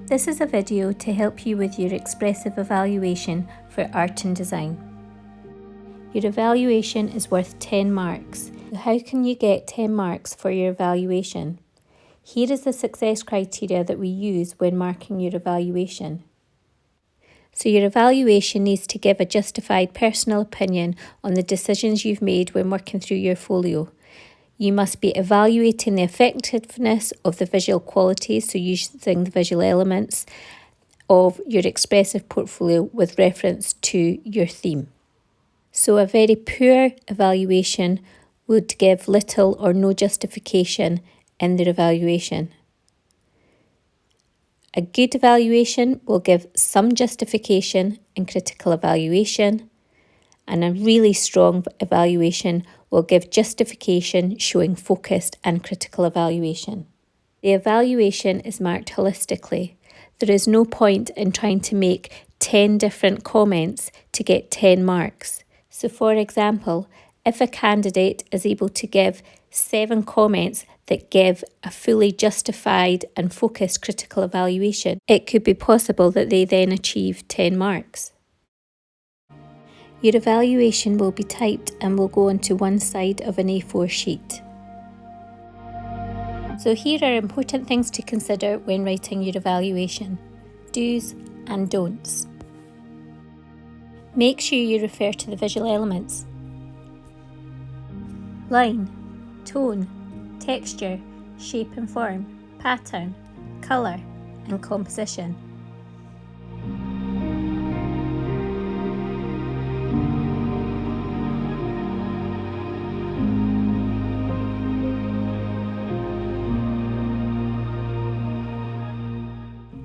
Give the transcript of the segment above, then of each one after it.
This is a video to help you with your expressive evaluation for art and design. Your evaluation is worth 10 marks. How can you get 10 marks for your evaluation? Here is the success criteria that we use when marking your evaluation. So your evaluation needs to give a justified personal opinion on the decisions you've made when working through your folio. You must be evaluating the effectiveness of the visual qualities, so using the visual elements of your expressive portfolio with reference to your theme. So a very poor evaluation would give little or no justification in their evaluation. A good evaluation will give some justification and critical evaluation, and a really strong evaluation will give justification showing focused and critical evaluation. The evaluation is marked holistically. There is no point in trying to make 10 different comments to get 10 marks. So for example, if a candidate is able to give 7 comments that give a fully justified and focused critical evaluation, it could be possible that they then achieve 10 marks. Your evaluation will be typed and will go onto one side of an A4 sheet. So here are important things to consider when writing your evaluation: do's and don'ts. Make sure you refer to the visual elements: line, tone, texture, shape and form, pattern, colour and composition.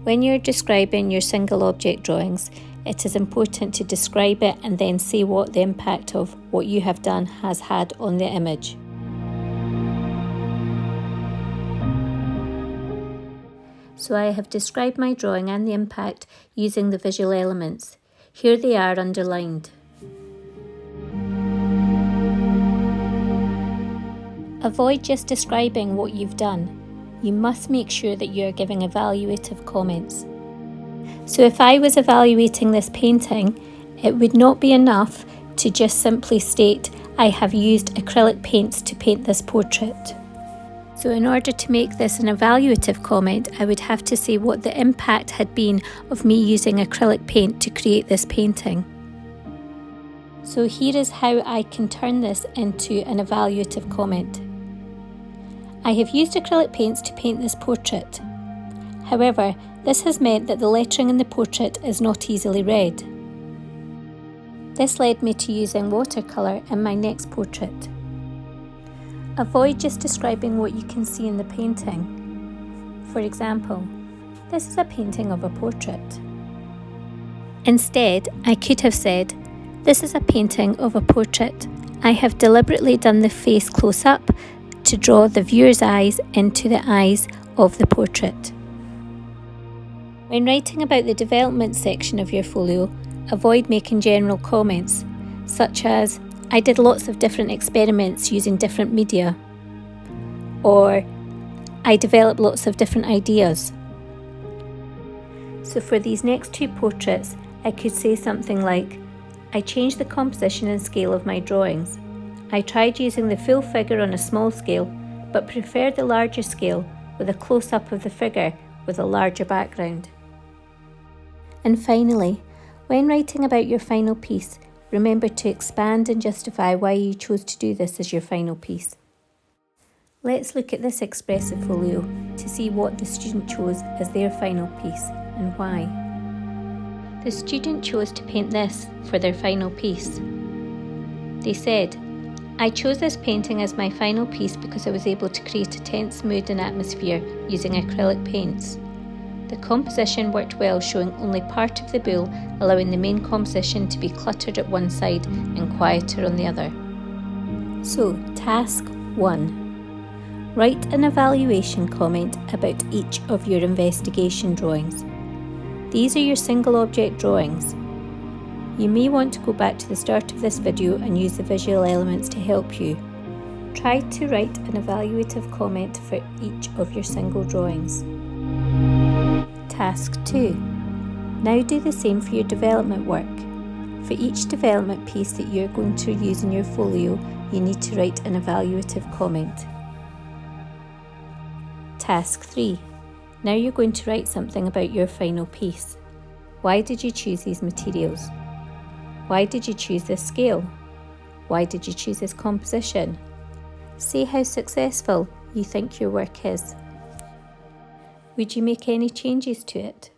When you're describing your single object drawings, it is important to describe it and then say what the impact of what you have done has had on the image. So I have described my drawing and the impact using the visual elements. Here they are underlined. Avoid just describing what you've done. You must make sure that you are giving evaluative comments. So if I was evaluating this painting, it would not be enough to just simply state, I have used acrylic paints to paint this portrait. So in order to make this an evaluative comment, I would have to say what the impact had been of me using acrylic paint to create this painting. So here is how I can turn this into an evaluative comment. I have used acrylic paints to paint this portrait. However, this has meant that the lettering in the portrait is not easily read. This led me to using watercolour in my next portrait. Avoid just describing what you can see in the painting. For example, this is a painting of a portrait. Instead, I could have said, this is a painting of a portrait. I have deliberately done the face close up to draw the viewer's eyes into the eyes of the portrait. When writing about the development section of your folio, avoid making general comments, such as, I did lots of different experiments using different media, or I developed lots of different ideas. So for these next 2 portraits, I could say something like, I changed the composition and scale of my drawings. I tried using the full figure on a small scale, but preferred the larger scale with a close-up of the figure with a larger background. And finally, when writing about your final piece, remember to expand and justify why you chose to do this as your final piece. Let's look at this expressive folio to see what the student chose as their final piece and why. The student chose to paint this for their final piece. They said, I chose this painting as my final piece because I was able to create a tense mood and atmosphere using acrylic paints. The composition worked well, showing only part of the bull, allowing the main composition to be cluttered at one side and quieter on the other. So, task 1. Write an evaluation comment about each of your investigation drawings. These are your single object drawings. You may want to go back to the start of this video and use the visual elements to help you. Try to write an evaluative comment for each of your single drawings. Task 2. Now do the same for your development work. For each development piece that you're going to use in your folio, you need to write an evaluative comment. Task 3. Now you're going to write something about your final piece. Why did you choose these materials? Why did you choose this scale? Why did you choose this composition? Say how successful you think your work is. Would you make any changes to it?